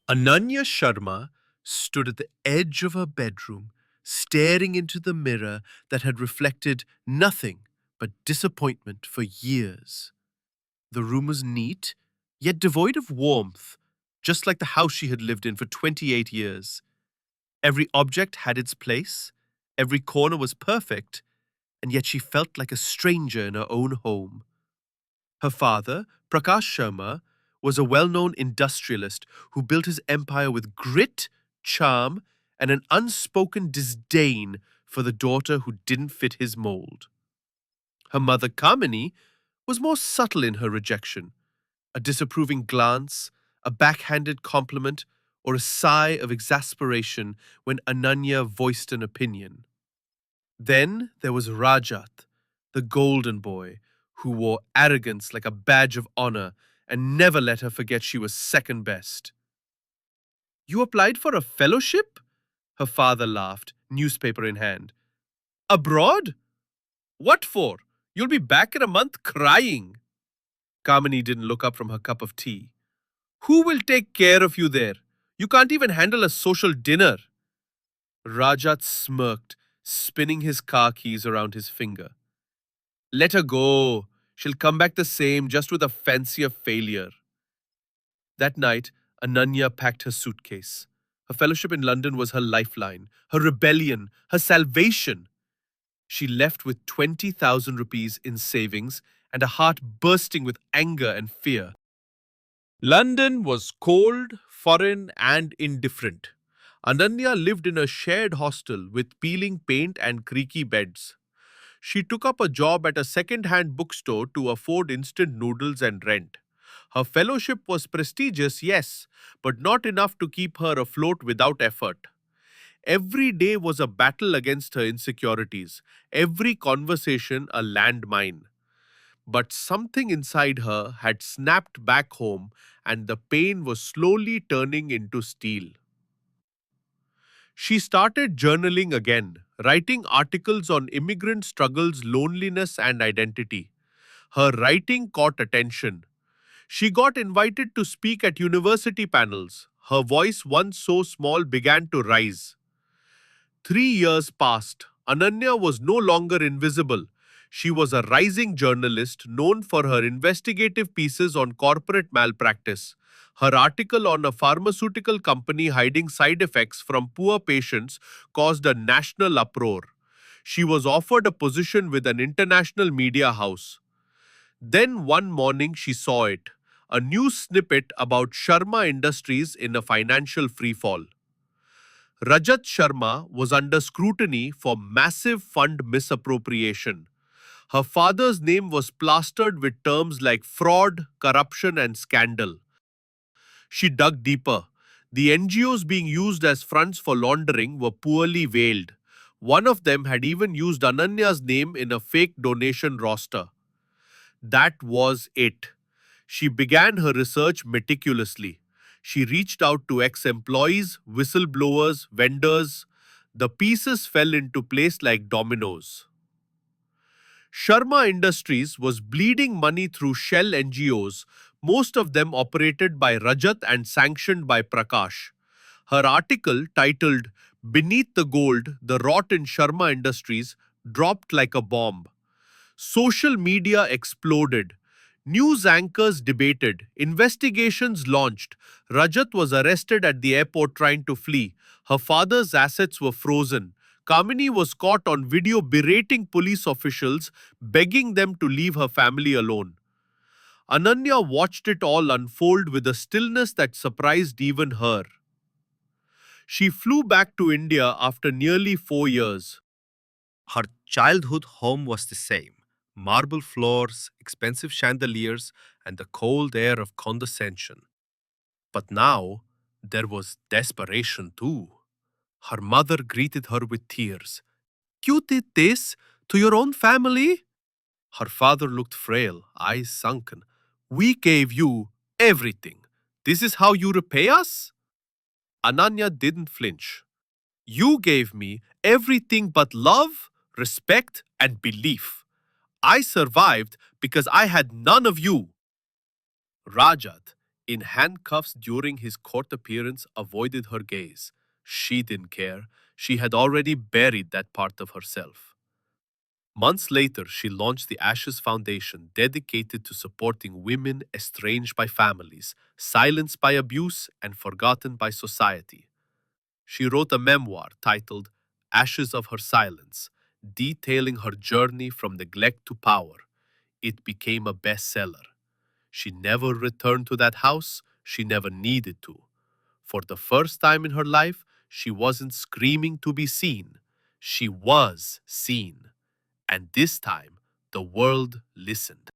Ananya Sharma stood at the edge of her bedroom, staring into the mirror that had reflected nothing but disappointment for years. The room was neat, yet devoid of warmth, just like the house she had lived in for 28 years. Every object had its place, every corner was perfect, and yet she felt like a stranger in her own home. Her father, Prakash Sharma, was a well known industrialist who built his empire with grit, charm, and an unspoken disdain for the daughter who didn't fit his mold. Her mother, Kamini, was more subtle in her rejection: a disapproving glance, a backhanded compliment, or a sigh of exasperation when Ananya voiced an opinion. Then there was Rajat, the golden boy, who wore arrogance like a badge of honor and never let her forget she was second best. You applied for a fellowship? Her father laughed, newspaper in hand. Abroad? What for? You'll be back in a month crying. Kamini didn't look up from her cup of tea. Who will take care of you there? You can't even handle a social dinner. Rajat smirked, spinning his car keys around his finger. Let her go. She'll come back the same, just with a fancier failure. That night, Ananya packed her suitcase. Her fellowship in London was her lifeline, her rebellion, her salvation. She left with 20,000 rupees in savings and a heart bursting with anger and fear. London was cold, foreign, and indifferent. Ananya lived in a shared hostel with peeling paint and creaky beds. She took up a job at a second-hand bookstore to afford instant noodles and rent. Her fellowship was prestigious, yes, but not enough to keep her afloat without effort. Every day was a battle against her insecurities, every conversation a landmine. But something inside her had snapped back home, and the pain was slowly turning into steel. She started journaling again, writing articles on immigrant struggles, loneliness, and identity. Her writing caught attention. She got invited to speak at university panels. Her voice, once so small, began to rise. 3 years passed. Ananya was no longer invisible. She was a rising journalist known for her investigative pieces on corporate malpractice. Her article on a pharmaceutical company hiding side effects from poor patients caused a national uproar. She was offered a position with an international media house. Then one morning she saw it, a news snippet about Sharma Industries in a financial freefall. Rajat Sharma was under scrutiny for massive fund misappropriation. Her father's name was plastered with terms like fraud, corruption, and scandal. She dug deeper. The NGOs being used as fronts for laundering were poorly veiled. One of them had even used Ananya's name in a fake donation roster. That was it. She began her research meticulously. She reached out to ex-employees, whistleblowers, vendors. The pieces fell into place like dominoes. Sharma Industries was bleeding money through shell NGOs, most of them operated by Rajat and sanctioned by Prakash. Her article, titled Beneath the Gold, the Rot in Sharma Industries, dropped like a bomb. Social media exploded. News anchors debated. Investigations launched. Rajat was arrested at the airport trying to flee. Her father's assets were frozen. Kamini was caught on video berating police officials, begging them to leave her family alone. Ananya watched it all unfold with a stillness that surprised even her. She flew back to India after nearly 4 years. Her childhood home was the same: marble floors, expensive chandeliers, and the cold air of condescension. But now there was desperation too. Her mother greeted her with tears. You did this to your own family? Her father looked frail, eyes sunken. We gave you everything. This is how you repay us? Ananya didn't flinch. You gave me everything but love, respect, and belief. I survived because I had none of you. Rajat, in handcuffs during his court appearance, avoided her gaze. She didn't care. She had already buried that part of herself. Months later, she launched the Ashes Foundation, dedicated to supporting women estranged by families, silenced by abuse, and forgotten by society. She wrote a memoir titled Ashes of Her Silence, detailing her journey from neglect to power. It became a bestseller. She never returned to that house. She never needed to. For the first time in her life, she wasn't screaming to be seen. She was seen. And this time, the world listened.